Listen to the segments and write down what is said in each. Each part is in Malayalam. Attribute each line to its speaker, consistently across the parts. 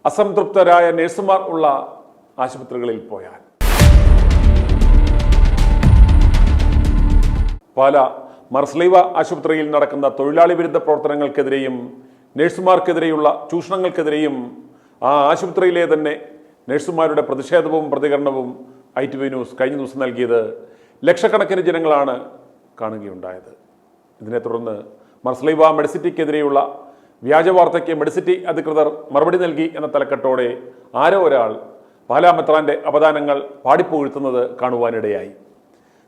Speaker 1: അസംതൃപ്തരായ നഴ്സുമാർ ഉള്ള ആശുപത്രികളിൽ പോയാൽ. പാല മർസ്ലീവ ആശുപത്രിയിൽ നടക്കുന്ന തൊഴിലാളി വിരുദ്ധ പ്രവർത്തനങ്ങൾക്കെതിരെയും നഴ്സുമാർക്കെതിരെയുള്ള ചൂഷണങ്ങൾക്കെതിരെയും ആ ആശുപത്രിയിലെ തന്നെ നഴ്സുമാരുടെ പ്രതിഷേധവും പ്രതികരണവും ITV ന്യൂസ് കഴിഞ്ഞ ദിവസം നൽകിയത് ലക്ഷക്കണക്കിന് ജനങ്ങളാണ് കാണുകയുണ്ടായത്. ഇതിനെ തുടർന്ന് മർസ്ലീവ മെഡിസിറ്റിക്കെതിരെയുള്ള വ്യാജ വാർത്തയ്ക്ക് മെഡിസിറ്റി അധികൃതർ മറുപടി നൽകി എന്ന തലക്കെട്ടോടെ ആരോ ഒരാൾ പാലാ മെത്രാന്റെ അപദാനങ്ങൾ പാടിപ്പുകഴ്ത്തുന്നത് കാണുവാനിടയായി.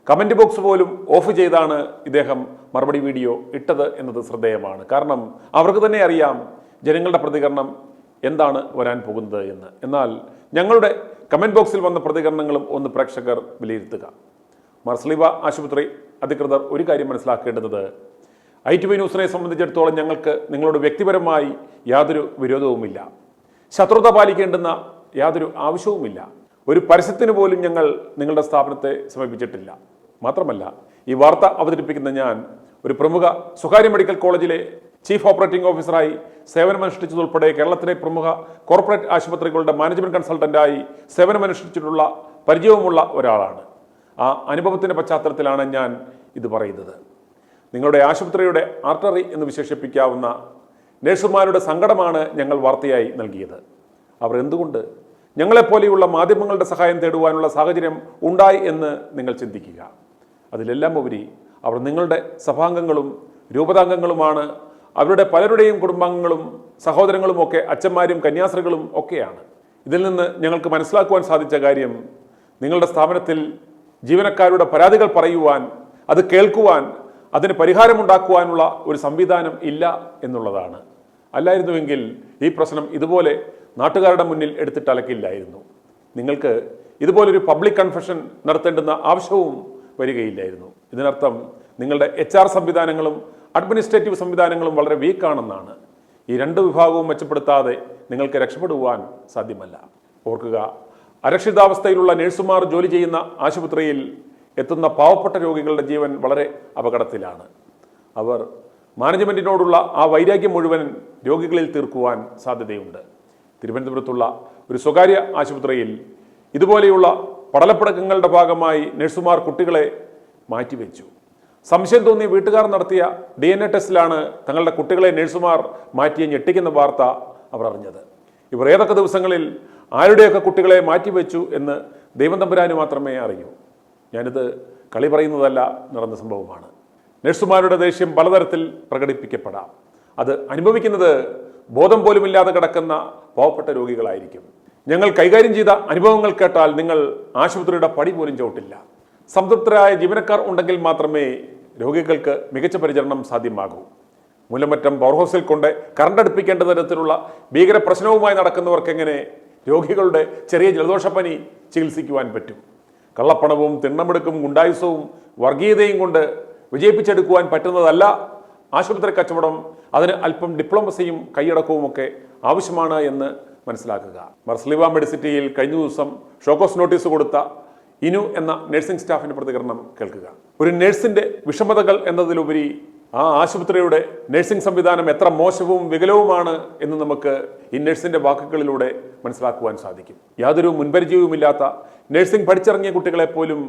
Speaker 1: കമന്റ് ബോക്സ് പോലും ഓഫ് ചെയ്താണ് ഇദ്ദേഹം മറുപടി വീഡിയോ ഇട്ടത് എന്നത് ശ്രദ്ധേയമാണ്. കാരണം അവർക്ക് തന്നെ അറിയാം ജനങ്ങളുടെ പ്രതികരണം എന്താണ് വരാൻ പോകുന്നത് എന്ന്. എന്നാൽ ഞങ്ങളുടെ കമന്റ് ബോക്സിൽ വന്ന പ്രതികരണങ്ങളും ഒന്ന് പ്രേക്ഷകർ വിലയിരുത്തുക. മർസ്ലീവ ആശുപത്രി അധികൃതർ ഒരു കാര്യം മനസ്സിലാക്കേണ്ടത്, ITV ന്യൂസിനെ സംബന്ധിച്ചിടത്തോളം ഞങ്ങൾക്ക് നിങ്ങളോട് വ്യക്തിപരമായി യാതൊരു വിരോധവുമില്ല, ശത്രുത പാലിക്കേണ്ടുന്ന യാതൊരു ആവശ്യവുമില്ല. ഒരു പരസ്യത്തിന് പോലും ഞങ്ങൾ നിങ്ങളുടെ സ്ഥാപനത്തെ സമീപിച്ചിട്ടില്ല. മാത്രമല്ല, ഈ വാർത്ത അവതരിപ്പിക്കുന്ന ഞാൻ ഒരു പ്രമുഖ സ്വകാര്യ മെഡിക്കൽ കോളേജിലെ ചീഫ് ഓപ്പറേറ്റിംഗ് ഓഫീസറായി സേവനമനുഷ്ഠിച്ചതുൾപ്പെടെ കേരളത്തിലെ പ്രമുഖ കോർപ്പറേറ്റ് ആശുപത്രികളുടെ മാനേജ്മെന്റ് കൺസൾട്ടന്റായി സേവനമനുഷ്ഠിച്ചിട്ടുള്ള പരിചയവുമുള്ള ഒരാളാണ്. ആ അനുഭവത്തിന്റെ പശ്ചാത്തലത്തിലാണ് ഞാൻ ഇത് പറയുന്നത്. നിങ്ങളുടെ ആശുപത്രിയുടെ ആർട്ടറി എന്ന് വിശേഷിപ്പിക്കാവുന്ന നഴ്സുമാരുടെ സങ്കടമാണ് ഞങ്ങൾ വാർത്തയായി നൽകിയത്. അവർ എന്തുകൊണ്ട് ഞങ്ങളെപ്പോലെയുള്ള മാധ്യമങ്ങളുടെ സഹായം തേടുവാനുള്ള സാഹചര്യം ഉണ്ടായി എന്ന് നിങ്ങൾ ചിന്തിക്കുക. അതിലെല്ലാം ഉപരി അവർ നിങ്ങളുടെ സഭാംഗങ്ങളും രൂപതാംഗങ്ങളുമാണ്. അവരുടെ പലരുടെയും കുടുംബാംഗങ്ങളും സഹോദരങ്ങളുമൊക്കെ അച്ഛന്മാരും കന്യാസ്ത്രീകളും ഒക്കെയാണ്. ഇതിൽ നിന്ന് ഞങ്ങൾക്ക് മനസ്സിലാക്കുവാൻ സാധിച്ച കാര്യം, നിങ്ങളുടെ സ്ഥാപനത്തിൽ ജീവനക്കാരുടെ പരാതികൾ പറയുവാൻ, അത് കേൾക്കുവാൻ, അതിന് പരിഹാരമുണ്ടാക്കുവാനുള്ള ഒരു സംവിധാനം ഇല്ല എന്നുള്ളതാണ്. അല്ലായിരുന്നുവെങ്കിൽ ഈ പ്രശ്നം ഇതുപോലെ നാട്ടുകാരുടെ മുന്നിൽ എടുത്തിട്ട് അലക്കില്ലായിരുന്നു. നിങ്ങൾക്ക് ഇതുപോലൊരു പബ്ലിക് കൺഫെഷൻ നടത്തേണ്ടുന്ന ആവശ്യവും വരികയില്ലായിരുന്നു. ഇതിനർത്ഥം നിങ്ങളുടെ HR സംവിധാനങ്ങളും അഡ്മിനിസ്ട്രേറ്റീവ് സംവിധാനങ്ങളും വളരെ വീക്കാണെന്നാണ്. ഈ രണ്ട് വിഭാഗവും മെച്ചപ്പെടുത്താതെ നിങ്ങൾക്ക് രക്ഷപ്പെടുവാൻ സാധ്യമല്ല. ഓർക്കുക, അരക്ഷിതാവസ്ഥയിലുള്ള നഴ്സുമാർ ജോലി ചെയ്യുന്ന ആശുപത്രിയിൽ എത്തുന്ന പാവപ്പെട്ട രോഗികളുടെ ജീവൻ വളരെ അപകടത്തിലാണ്. അവർ മാനേജ്മെന്റിനോടുള്ള ആ വൈരാഗ്യം മുഴുവൻ രോഗികളിൽ തീർക്കുവാൻ സാധ്യതയുണ്ട്. തിരുവനന്തപുരത്തുള്ള ഒരു സ്വകാര്യ ആശുപത്രിയിൽ ഇതുപോലെയുള്ള പടലപ്പിടക്കങ്ങളുടെ ഭാഗമായി നഴ്സുമാർ കുട്ടികളെ മാറ്റിവെച്ചു. സംശയം തോന്നിയ വീട്ടുകാർ നടത്തിയ DNA ടെസ്റ്റിലാണ് തങ്ങളുടെ കുട്ടികളെ നഴ്സുമാർ മാറ്റിയ ഞെട്ടിക്കുന്ന വാർത്ത അവർ അറിഞ്ഞത്. ഇവർ ഏതൊക്കെ ദിവസങ്ങളിൽ ആരുടെയൊക്കെ കുട്ടികളെ മാറ്റിവെച്ചു എന്ന് ദൈവം തമ്പുരാന് മാത്രമേ അറിയൂ. ഞാനിത് കളി പറയുന്നതല്ല, നടന്ന സംഭവമാണ്. നഴ്സുമാരുടെ ദേഷ്യം പലതരത്തിൽ പ്രകടിപ്പിക്കപ്പെടാം. അത് അനുഭവിക്കുന്നത് ബോധം പോലുമില്ലാതെ കിടക്കുന്ന പാവപ്പെട്ട രോഗികളായിരിക്കും. ഞങ്ങൾ കൈകാര്യം ചെയ്ത അനുഭവങ്ങൾ കേട്ടാൽ നിങ്ങൾ ആശുപത്രിയുടെ പടി പോലും ചവിട്ടില്ല. സംതൃപ്തരായ ജീവനക്കാർ ഉണ്ടെങ്കിൽ മാത്രമേ രോഗികൾക്ക് മികച്ച പരിചരണം സാധ്യമാകൂ. മൂലമറ്റം പവർ ഹൗസിൽ കൊണ്ട് കറണ്ട് അടുപ്പിക്കേണ്ട തരത്തിലുള്ള ഭീകര പ്രശ്നവുമായി നടക്കുന്നവർക്ക് എങ്ങനെ രോഗികളുടെ ചെറിയ ജലദോഷപ്പനി ചികിത്സിക്കുവാൻ പറ്റും? കള്ളപ്പണവും തിണ്ണമെടുക്കും ഗുണ്ടായുസവും വർഗീയതയും കൊണ്ട് വിജയിപ്പിച്ചെടുക്കുവാൻ പറ്റുന്നതല്ല ആശുപത്രി കച്ചവടം. അതിന് അല്പം ഡിപ്ലോമസിയും കൈയടക്കവും ഒക്കെ ആവശ്യമാണ് എന്ന് മനസ്സിലാക്കുക. മർസ്ലീവ മെഡിസിറ്റിയിൽ കഴിഞ്ഞ ദിവസം ഷോക്കോസ് നോട്ടീസ് കൊടുത്ത ഇനു എന്ന നഴ്സിംഗ് സ്റ്റാഫിന്റെ പ്രതികരണം കേൾക്കുക. ഒരു നഴ്സിന്റെ വിഷമതകൾ എന്നതിലുപരി ആ ആശുപത്രിയുടെ നഴ്സിംഗ് സംവിധാനം എത്ര മോശവും വികലവുമാണ് എന്ന് നമുക്ക് ഈ നഴ്സിന്റെ വാക്കുകളിലൂടെ മനസ്സിലാക്കുവാൻ സാധിക്കും. യാതൊരു മുൻപരിചയവുമില്ലാത്ത നഴ്സിംഗ് പഠിച്ചിറങ്ങിയ കുട്ടികളെ പോലും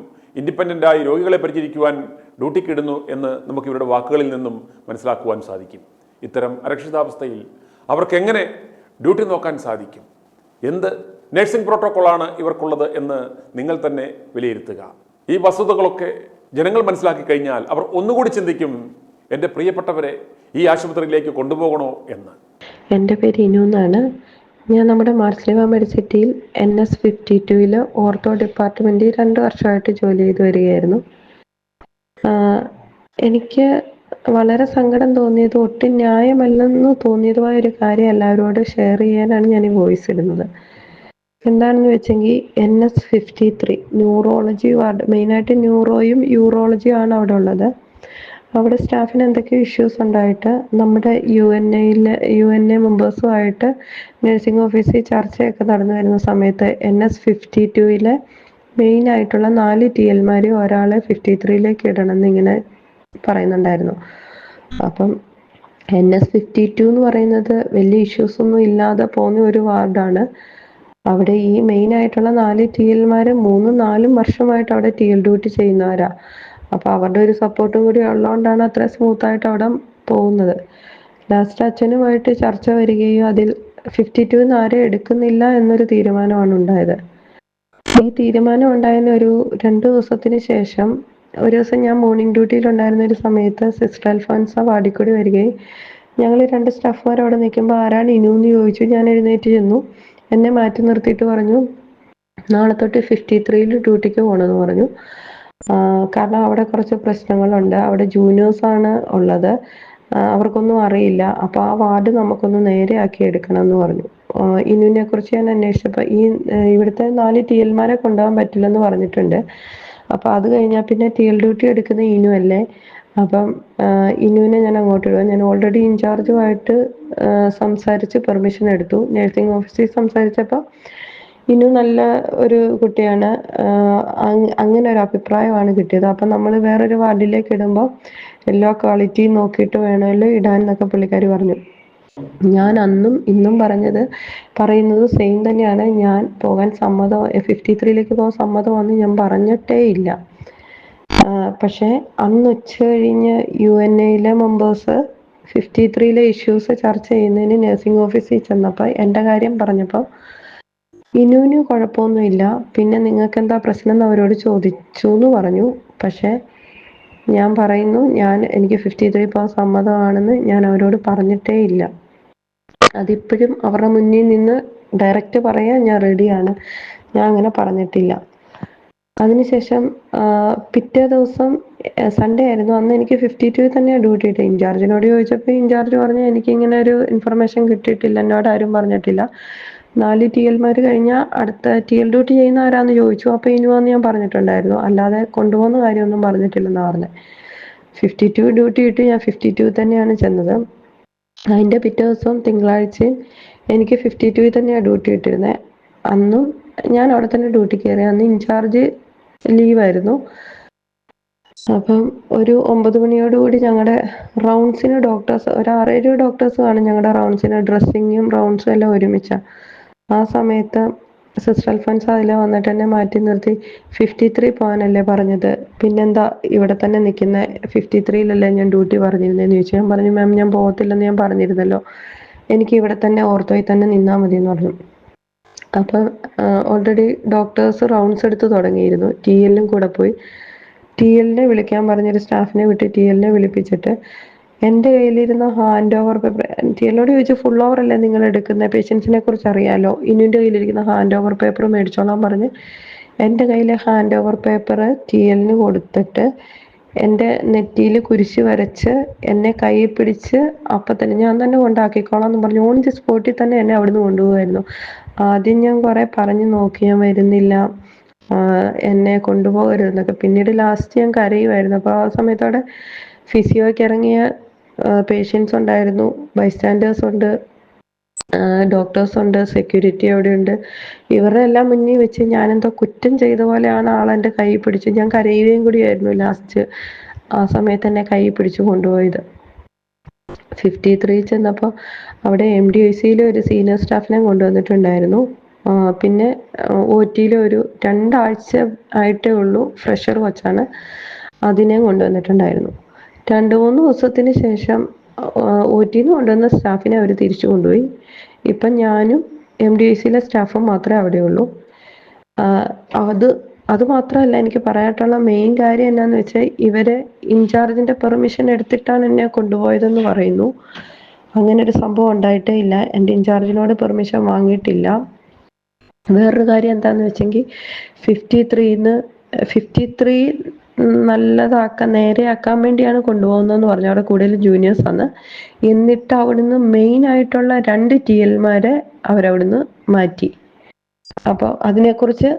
Speaker 1: ഇൻഡിപെൻഡൻ്റായി രോഗികളെ പരിചരിക്കുവാൻ ഡ്യൂട്ടിക്കിടുന്നു എന്ന് നമുക്ക് ഇവരുടെ വാക്കുകളിൽ നിന്നും മനസ്സിലാക്കുവാൻ സാധിക്കും. ഇത്തരം അരക്ഷിതാവസ്ഥയിൽ അവർക്ക് എങ്ങനെ ഡ്യൂട്ടി നോക്കാൻ സാധിക്കും? എന്ത് നഴ്സിംഗ് പ്രോട്ടോക്കോളാണ് ഇവർക്കുള്ളത് എന്ന് നിങ്ങൾ തന്നെ വിലയിരുത്തുക. ഈ വസ്തുതകളൊക്കെ ജനങ്ങൾ മനസ്സിലാക്കി കഴിഞ്ഞാൽ അവർ ഒന്നുകൂടി ചിന്തിക്കും, എൻ്റെ പ്രിയപ്പെട്ടവരെ ഈ ആശുപത്രിയിലേക്ക് കൊണ്ടുപോകണോ എന്ന്.
Speaker 2: എൻ്റെ പേര് ഇനു എന്നാണ്. ഞാൻ നമ്മുടെ മർസ്ലീവ മെഡിസിറ്റിയിൽ NS52 ഓർത്തോ ഡിപ്പാർട്ട്മെൻറ്റിൽ 2 വർഷമായിട്ട് ജോലി ചെയ്ത് വരികയായിരുന്നു. എനിക്ക് വളരെ സങ്കടം തോന്നിയത്, ഒട്ടും ന്യായമല്ലെന്ന് തോന്നിയതുമായ ഒരു കാര്യം എല്ലാവരോടും ഷെയർ ചെയ്യാനാണ് ഞാൻ ഈ വോയിസ് ഇടുന്നത്. എന്താണെന്ന് വെച്ചെങ്കിൽ NS53 ന്യൂറോളജി വാർഡ്, മെയിനായിട്ട് ന്യൂറോയും യൂറോളജിയും ആണ് അവിടെ ഉള്ളത്. അവിടെ സ്റ്റാഫിന് എന്തൊക്കെയോ ഇഷ്യൂസ് ഉണ്ടായിട്ട് നമ്മുടെ UNA മെമ്പേഴ്സുമായിട്ട് നഴ്സിംഗ് ഓഫീസിൽ ചർച്ചയൊക്കെ നടന്നു വരുന്ന സമയത്ത് NS52 മെയിനായിട്ടുള്ള 4 TL ഒരാളെ 53 ഇടണം എന്നിങ്ങനെ പറയുന്നുണ്ടായിരുന്നു. അപ്പം NS52 എന്ന് പറയുന്നത് വലിയ ഇഷ്യൂസ് ഒന്നും ഇല്ലാതെ പോകുന്ന ഒരു വാർഡാണ്. അവിടെ ഈ മെയിൻ ആയിട്ടുള്ള 4 TL-മാര് 3-4 വർഷമായിട്ട് അവിടെ TL ഡ്യൂട്ടി ചെയ്യുന്നവരാ. അപ്പൊ അവരുടെ ഒരു സപ്പോർട്ടും കൂടി ഉള്ളതുകൊണ്ടാണ് അത്ര സ്മൂത്ത് ആയിട്ട് അവിടെ പോകുന്നത്. ലാസ്റ്റ് അച്ഛനുമായിട്ട് ചർച്ച വരികയും അതിൽ 52 ആരെയും എടുക്കുന്നില്ല എന്നൊരു തീരുമാനമാണ് ഉണ്ടായത്. ഈ തീരുമാനം ഉണ്ടായതിന് ഒരു 2 ദിവസത്തിന് ശേഷം ഒരു ദിവസം ഞാൻ മോർണിംഗ് ഡ്യൂട്ടിയിലുണ്ടായിരുന്ന ഒരു സമയത്ത് സിസ്റ്റർ അൽഫോൻസ വാർഡിൽ കൂടി വരികയും ഞങ്ങൾ 2 സ്റ്റാഫുമാർ അവിടെ നിൽക്കുമ്പോൾ ആരാണ് ഇനു എന്ന് ചോദിച്ചു. ഞാൻ എഴുന്നേറ്റ് ചെന്നു. എന്നെ മാറ്റി നിർത്തിയിട്ട് പറഞ്ഞു, നാളെ തൊട്ട് 53-ൽ ഡ്യൂട്ടിക്ക് പോകണമെന്ന് പറഞ്ഞു. കാരണം അവിടെ കുറച്ച് പ്രശ്നങ്ങളുണ്ട്. അവിടെ ജൂനിയേഴ്സാണ് ഉള്ളത്. അവർക്കൊന്നും അറിയില്ല. അപ്പോൾ ആ വാർഡ് നമുക്കൊന്ന് നേരെയാക്കി എടുക്കണം എന്ന് പറഞ്ഞു. ഇനുവിനെ കുറിച്ച് ഞാൻ അന്വേഷിച്ചപ്പോൾ ഇവിടുത്തെ 4 TL-മാരെ കൊണ്ടുപോകാൻ പറ്റില്ലെന്ന് പറഞ്ഞിട്ടുണ്ട്. അപ്പോൾ അത് കഴിഞ്ഞാൽ പിന്നെ TL ഡ്യൂട്ടി എടുക്കുന്ന ഇനു അല്ലേ. അപ്പം ഇനുവിനെ ഞാൻ അങ്ങോട്ട് വിടും. ഞാൻ ഓൾറെഡി ഇൻചാർജുമായിട്ട് സംസാരിച്ച് പെർമിഷൻ എടുത്തു. നഴ്സിംഗ് ഓഫീസിൽ സംസാരിച്ചപ്പോൾ ഇനു നല്ല ഒരു കുട്ടിയാണ്, അങ്ങനെ ഒരു അഭിപ്രായമാണ് കിട്ടിയത്. അപ്പം നമ്മൾ വേറൊരു വാർഡിലേക്ക് ഇടുമ്പോൾ എല്ലാ ക്വാളിറ്റിയും നോക്കിയിട്ട് വേണമല്ലോ ഇടാൻ എന്നൊക്കെ പുള്ളിക്കാരി പറഞ്ഞു. ഞാൻ അന്നും ഇന്നും പറയുന്നത് സെയിം തന്നെയാണ്. ഞാൻ പോകാൻ 53-ലേക്ക് പോകാൻ സമ്മതമാണെന്ന് ഞാൻ പറഞ്ഞിട്ടേ ഇല്ല. പക്ഷേ അന്ന് ഉച്ച കഴിഞ്ഞ് UNA-യിലെ മെമ്പേഴ്സ് 53-ലെ ഇഷ്യൂസ് ചർച്ച ചെയ്യുന്നതിന് നഴ്സിംഗ് ഓഫീസിൽ ചെന്നപ്പോൾ എൻ്റെ കാര്യം പറഞ്ഞപ്പോൾ ഇനുവിന് കുഴപ്പമൊന്നുമില്ല, പിന്നെ നിങ്ങൾക്ക് എന്താ പ്രശ്നം എന്ന് അവരോട് ചോദിച്ചു എന്ന് പറഞ്ഞു. പക്ഷേ ഞാൻ പറയുന്നു, എനിക്ക് 53 പോകാൻ സമ്മതമാണെന്ന് ഞാൻ അവരോട് പറഞ്ഞിട്ടേ ഇല്ല. അതിപ്പോഴും അവരുടെ മുന്നിൽ നിന്ന് ഡയറക്റ്റ് പറയാൻ ഞാൻ റെഡിയാണ്. ഞാൻ അങ്ങനെ പറഞ്ഞിട്ടില്ല. അതിനുശേഷം പിറ്റേ ദിവസം സൺഡേ ആയിരുന്നു. അന്ന് എനിക്ക് 52 തന്നെയാണ് ഡ്യൂട്ടി കിട്ടിയത്. ഇൻചാർജിനോട് ചോദിച്ചപ്പോൾ ഇൻചാർജ് പറഞ്ഞു, എനിക്കിങ്ങനെ ഒരു ഇൻഫർമേഷൻ കിട്ടിയിട്ടില്ല, എന്നോട് ആരും പറഞ്ഞിട്ടില്ല. 4 TL-മാർ കഴിഞ്ഞാൽ അടുത്ത TL ഡ്യൂട്ടി ചെയ്യുന്ന ആരാന്ന് ചോദിച്ചു. അപ്പോൾ ഇനുവാന്ന് ഞാൻ പറഞ്ഞിട്ടുണ്ടായിരുന്നു, അല്ലാതെ കൊണ്ടുപോകുന്ന കാര്യമൊന്നും പറഞ്ഞിട്ടില്ലെന്നാണ് പറഞ്ഞത്. 52 ഡ്യൂട്ടി കിട്ടി. ഞാൻ 52 തന്നെയാണ് ചെന്നത്. അതിൻ്റെ പിറ്റേ ദിവസം തിങ്കളാഴ്ചയും എനിക്ക് 52 തന്നെയാണ് ഡ്യൂട്ടി കിട്ടിയിരുന്നത്. അന്നും ഞാൻ അവിടെ തന്നെ ഡ്യൂട്ടി കയറി. അന്ന് ഇൻചാർജ് ലീവായിരുന്നു. അപ്പം ഒരു 9 മണിയോടുകൂടി ഞങ്ങളുടെ റൗണ്ട്സിന് ഡോക്ടേഴ്സ്, ഒരു 6-7 ഡോക്ടേഴ്സ് കാണും ഞങ്ങളുടെ റൗണ്ട്സിന്. ഡ്രസ്സിങ്ങും റൗണ്ട്സും എല്ലാം ഒരുമിച്ചാണ്. ആ സമയത്ത് സിസ്റ്റർ അൽഫോൻസ അതിൽ വന്നിട്ട് എന്നെ മാറ്റി നിർത്തി, 53 പോകാനല്ലേ പറഞ്ഞത്, പിന്നെന്താ ഇവിടെ തന്നെ നിൽക്കുന്ന, 53-ലല്ലേ ഞാൻ ഡ്യൂട്ടി പറഞ്ഞിരുന്നതെന്ന് ചോദിച്ചു. ഞാൻ പറഞ്ഞു, മാം ഞാൻ പോകത്തില്ലെന്ന് ഞാൻ പറഞ്ഞിരുന്നല്ലോ, എനിക്ക് ഇവിടെ തന്നെ ഓർത്തോയിൽ തന്നെ നിന്നാൽ മതി എന്ന് പറഞ്ഞു. അപ്പം ഓൾറെഡി ഡോക്ടേഴ്സ് റൗണ്ട്സ് എടുത്ത് തുടങ്ങിയിരുന്നു. TL-ലും കൂടെ പോയി. TL-നെ വിളിക്കാൻ പറഞ്ഞൊരു സ്റ്റാഫിനെ വിട്ട് TL-നെ വിളിപ്പിച്ചിട്ട് എൻ്റെ കയ്യിലിരുന്ന ഹാൻഡ് ഓവർ പേപ്പർ, TL-നോട് ചോദിച്ചു, ഫുൾ ഓവർ അല്ലേ നിങ്ങൾ എടുക്കുന്നത്, പേഷ്യൻസിനെ കുറിച്ച് അറിയാലോ, ഇനുവിൻ്റെ കയ്യിലിരിക്കുന്ന ഹാൻഡ് ഓവർ പേപ്പർ മേടിച്ചോളാൻ പറഞ്ഞ് എൻ്റെ കയ്യിലെ ഹാൻഡ് ഓവർ പേപ്പർ TL-ന് കൊടുത്തിട്ട് എൻ്റെ നെറ്റിയിൽ കുരിശ് വരച്ച് എന്നെ കൈ പിടിച്ച് അപ്പം തന്നെ ഞാൻ തന്നെ കൊണ്ടാക്കിക്കോളാം എന്ന് പറഞ്ഞു. ഓൺ ദി സ്പോട്ടിൽ തന്നെ എന്നെ അവിടുന്ന് കൊണ്ടുപോകുമായിരുന്നു. ആദ്യം ഞാൻ കുറേ പറഞ്ഞു നോക്കി, ഞാൻ വരുന്നില്ല, എന്നെ കൊണ്ടുപോകരുതെന്നൊക്കെ. പിന്നീട് ലാസ്റ്റ് ഞാൻ കരയുമായിരുന്നു. അപ്പോൾ ആ സമയത്തോടെ ഫിസിയോയ്ക്ക് ഇറങ്ങിയ പേഷ്യൻസ് ഉണ്ടായിരുന്നു, ബൈസ്റ്റാൻഡേഴ്സ് ഉണ്ട്, ഡോക്ടേഴ്സ് ഉണ്ട്, സെക്യൂരിറ്റി അവിടെ ഉണ്ട്. ഇവരുടെ എല്ലാം മുന്നിൽ വെച്ച് ഞാനെന്തോ കുറ്റം ചെയ്ത പോലെയാണ് ആളെൻ്റെ കൈ പിടിച്ച്, ഞാൻ കരയുകയും കൂടിയായിരുന്നു ലാസ്റ്റ്. ആ സമയത്ത് എന്നെ കൈ പിടിച്ച് കൊണ്ടുപോയത്. 53 ചെന്നപ്പോൾ അവിടെ MDIC-യിലെ ഒരു സീനിയർ സ്റ്റാഫിനെ കൊണ്ടുവന്നിട്ടുണ്ടായിരുന്നു. പിന്നെ OT-യിൽ ഒരു 2 ആഴ്ച ആയിട്ടേ ഉള്ളൂ, ഫ്രഷർ വച്ചാണ്, അതിനെ കൊണ്ടുവന്നിട്ടുണ്ടായിരുന്നു. 2-3 ദിവസത്തിന് ശേഷം OT-ന്ന് കൊണ്ടുവന്ന സ്റ്റാഫിനെ അവർ തിരിച്ചു കൊണ്ടുപോയി. ഇപ്പം ഞാനും MDIC-യിലെ സ്റ്റാഫും മാത്രമേ അവിടെയുള്ളൂ. അത് മാത്രമല്ല, എനിക്ക് പറയാനുള്ള മെയിൻ കാര്യം എന്നാന്ന് വെച്ചാൽ, ഇവരെ ഇൻചാർജിൻ്റെ പെർമിഷൻ എടുത്തിട്ടാണ് എന്നെ കൊണ്ടുപോയതെന്ന് പറയുന്നു. അങ്ങനെ ഒരു സംഭവം ഉണ്ടായിട്ടേ ഇല്ല. എൻ്റെ ഇൻചാർജിനോട് പെർമിഷൻ വാങ്ങിയിട്ടില്ല. വേറൊരു കാര്യം എന്താണെന്ന് വെച്ചെങ്കിൽ, 53 നേരെയാക്കാൻ വേണ്ടിയാണ് കൊണ്ടുപോകുന്നതെന്ന് പറഞ്ഞു. അവിടെ കൂടുതൽ ജൂനിയേഴ്സാണ്. എന്നിട്ട് അവിടുന്ന് മെയിൻ ആയിട്ടുള്ള 2 TL-മാരെ അവരവിടുന്ന് മാറ്റി. അപ്പോൾ അതിനെക്കുറിച്ച്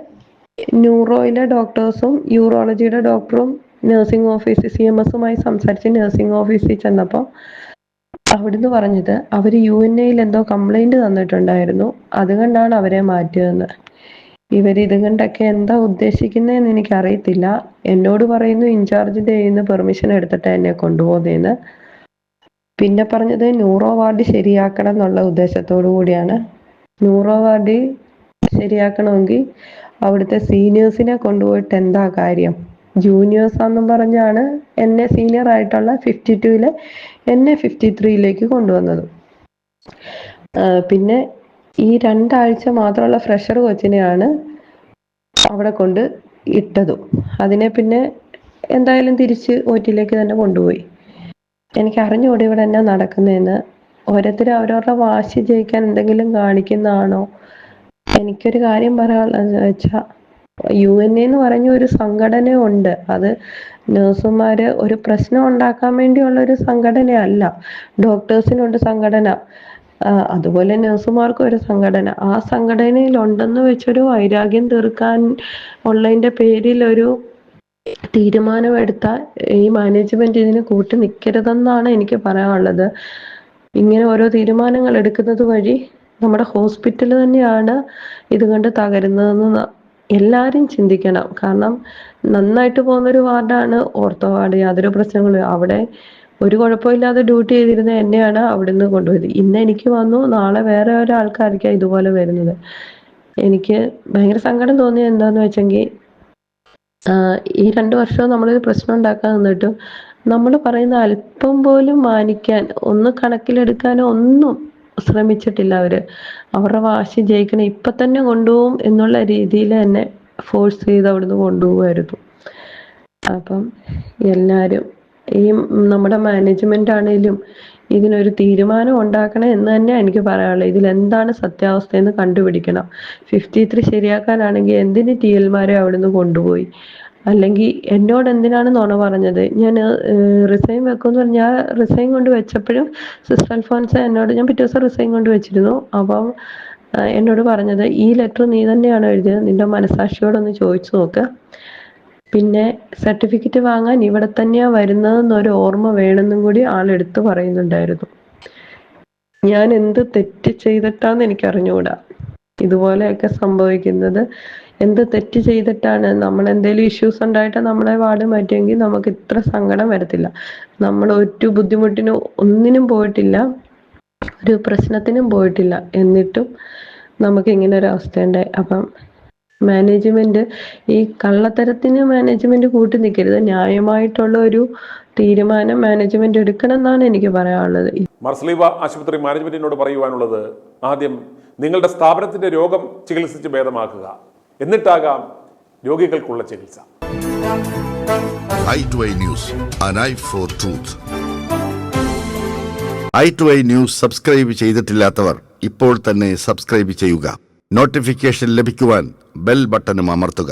Speaker 2: ന്യൂറോയിലെ ഡോക്ടേഴ്സും യൂറോളജിയുടെ ഡോക്ടറും നഴ്സിംഗ് ഓഫീസിൽ CMS-ഉമായി സംസാരിച്ച് നഴ്സിംഗ് ഓഫീസിൽ ചെന്നപ്പോൾ അവിടുന്ന് പറഞ്ഞത്, അവർ UNA-യിൽ എന്തോ കംപ്ലൈൻറ്റ് തന്നിട്ടുണ്ടായിരുന്നു, അതുകൊണ്ടാണ് അവരെ മാറ്റിയതെന്ന്. ഇവരിത് കണ്ടൊക്കെ എന്താ ഉദ്ദേശിക്കുന്നതെന്ന് എനിക്കറിയത്തില്ല. എന്നോട് പറയുന്നു ഇൻചാർജിൻ്റെ കയ്യിൽ നിന്ന് പെർമിഷൻ എടുത്തിട്ട് എന്നെ കൊണ്ടുപോകുന്നതെന്ന്. പിന്നെ പറഞ്ഞത് ന്യൂറോ വാർഡ് ശരിയാക്കണം എന്നുള്ള ഉദ്ദേശത്തോടു കൂടിയാണ്. ന്യൂറോ വാർഡ് ശരിയാക്കണമെങ്കിൽ അവിടുത്തെ സീനിയേഴ്സിനെ കൊണ്ടുപോയിട്ട് എന്താ കാര്യം, ജൂനിയേഴ്സാന്നും പറഞ്ഞാണ് എന്നെ സീനിയർ ആയിട്ടുള്ള 52-ലെ എന്നെ 53-ലേക്ക് കൊണ്ടുവന്നത്. പിന്നെ ഈ 2 ആഴ്ച മാത്രമുള്ള ഫ്രഷർ കൊച്ചിനെയാണ് അവിടെ കൊണ്ട് ഇട്ടതും. അതിനെ പിന്നെ എന്തായാലും തിരിച്ച് OT-ലേക്ക് തന്നെ കൊണ്ടുപോയി. എനിക്ക് അറിഞ്ഞുകൂടി ഇവിടെ എന്നാ നടക്കുന്നതെന്ന്. ഓരോരുത്തർ അവരവരുടെ വാശി ജയിക്കാൻ എന്തെങ്കിലും കാണിക്കുന്നതാണോ? എനിക്കൊരു കാര്യം പറയാനുള്ളത് വെച്ചാൽ UNA എന്ന് പറഞ്ഞ ഒരു സംഘടന ഉണ്ട്. അത് നഴ്സുമാര് ഒരു പ്രശ്നം ഉണ്ടാക്കാൻ വേണ്ടിയുള്ള ഒരു സംഘടനയല്ല. ഡോക്ടേഴ്സിനുണ്ട് സംഘടന, അതുപോലെ നഴ്സുമാർക്കും ഒരു സംഘടന. ആ സംഘടനയിൽ ഉണ്ടെന്ന് വെച്ചൊരു വൈരാഗ്യം തീർക്കാൻ ഉള്ളതിന്റെ പേരിൽ ഒരു തീരുമാനമെടുത്ത ഈ മാനേജ്മെന്റ് ഇതിന് കൂട്ടി നിൽക്കരുതെന്നാണ് എനിക്ക് പറയാനുള്ളത്. ഇങ്ങനെ ഓരോ തീരുമാനങ്ങൾ എടുക്കുന്നത് വഴി നമ്മുടെ ഹോസ്പിറ്റൽ തന്നെയാണ് ഇത് കണ്ട് തകരുന്നതെന്ന് എല്ലാവരും ചിന്തിക്കണം. കാരണം നന്നായിട്ട് പോകുന്നൊരു വാർഡാണ് ഓർത്തോ വാർഡ്, യാതൊരു പ്രശ്നങ്ങളും അവിടെ ഒരു കുഴപ്പമില്ലാതെ ഡ്യൂട്ടി ചെയ്തിരുന്ന എന്നെയാണ് അവിടുന്ന് കൊണ്ടുപോയത്. ഇന്ന് എനിക്ക് വന്നു, നാളെ വേറെ ഒരാൾക്കാർക്കാണ് ഇതുപോലെ വരുന്നത്. എനിക്ക് ഭയങ്കര സങ്കടം തോന്നിയത് എന്താന്ന് വെച്ചെങ്കിൽ ഈ 2 വർഷവും നമ്മളൊരു പ്രശ്നം ഉണ്ടാക്കാൻ നിന്നിട്ടും നമ്മൾ പറയുന്ന അല്പം പോലും മാനിക്കാൻ, ഒന്ന് കണക്കിലെടുക്കാനോ ഒന്നും ശ്രമിച്ചിട്ടില്ല അവര്. അവരുടെ വാശി ജയിക്കണം, ഇപ്പൊ തന്നെ കൊണ്ടുപോകും എന്നുള്ള രീതിയിൽ തന്നെ ഫോഴ്സ് ചെയ്ത് അവിടുന്ന് കൊണ്ടുപോകുമായിരുന്നു. അപ്പം എല്ലാവരും ഈ നമ്മുടെ മാനേജ്മെന്റ് ആണേലും ഇതിനൊരു തീരുമാനം ഉണ്ടാക്കണം എന്ന് തന്നെ എനിക്ക് പറയാനുള്ളത്. ഇതിലെന്താണ് സത്യാവസ്ഥ എന്ന് കണ്ടുപിടിക്കണം. 53 ശരിയാക്കാനാണെങ്കിൽ എന്തിന് TL-മാരെ അവിടുന്ന് കൊണ്ടുപോയി? അല്ലെങ്കിൽ എന്നോട് എന്തിനാണ് നുണ പറഞ്ഞത്? ഞാൻ റിസൈൻ വെക്കുമെന്ന് പറഞ്ഞാൽ ഞാൻ റിസൈൻ കൊണ്ട് വെച്ചപ്പോഴും സിസ്റ്റർ അൽഫോൻസ എന്നോട്, ഞാൻ പിറ്റേ ദിവസം റിസൈൻ കൊണ്ട് വെച്ചിരുന്നു, അപ്പം എന്നോട് പറഞ്ഞത് ഈ ലെറ്റർ നീ തന്നെയാണ് എഴുതിയത്, നിന്റെ മനസാക്ഷിയോടൊന്ന് ചോദിച്ചു നോക്ക്, പിന്നെ സർട്ടിഫിക്കറ്റ് വാങ്ങാൻ ഇവിടെ തന്നെയാ വരുന്നതെന്നൊരു ഓർമ്മ വേണമെന്നും കൂടി ആളെടുത്ത് പറയുന്നുണ്ടായിരുന്നു. ഞാൻ എന്ത് തെറ്റ് ചെയ്തിട്ടാന്ന് എനിക്ക് അറിഞ്ഞുകൂടാ ഇതുപോലെയൊക്കെ സംഭവിക്കുന്നത്. എന്ത് തെറ്റ് ചെയ്തിട്ടാണ്? നമ്മൾ എന്തെങ്കിലും ഇഷ്യൂസ് ഉണ്ടായിട്ട് നമ്മളെ വാർഡ് മാറ്റിയെങ്കിൽ നമുക്ക് ഇത്ര സങ്കടം വരത്തില്ല. നമ്മൾ ഒരു ബുദ്ധിമുട്ടിനും ഒന്നിനും പോയിട്ടില്ല, ഒരു പ്രശ്നത്തിനും പോയിട്ടില്ല, എന്നിട്ടും നമുക്ക് ഇങ്ങനെ ഒരു അവസ്ഥയുണ്ടായി. അപ്പം മാനേജ്മെന്റ് ഈ കള്ളത്തരത്തിന് മാനേജ്മെന്റ് കൂട്ടി നിൽക്കരുത്. ന്യായമായിട്ടുള്ള ഒരു തീരുമാനം മാനേജ്മെന്റ് എടുക്കണം എന്നാണ് എനിക്ക് പറയാനുള്ളത്.
Speaker 1: മർസലീവ ആശുപത്രി മാനേജ്മെന്റിനോട് പറയുവാനുള്ളത്, ആദ്യം നിങ്ങളുടെ സ്ഥാപനത്തിന്റെ രോഗം ചികിത്സിച്ച് ഭേദമാക്കുക, എന്നിട്ടാകാം രോഗികൾക്കുള്ള ചികിത്സ.
Speaker 3: i2i News, an eye for truth. i2i News subscribe ചെയ്തിട്ടില്ലാത്തവർ ഇപ്പോൾ തന്നെ സബ്സ്ക്രൈബ് ചെയ്യുക. നോട്ടിഫിക്കേഷൻ ലഭിക്കുവാൻ ബെൽ ബട്ടണും അമർത്തുക.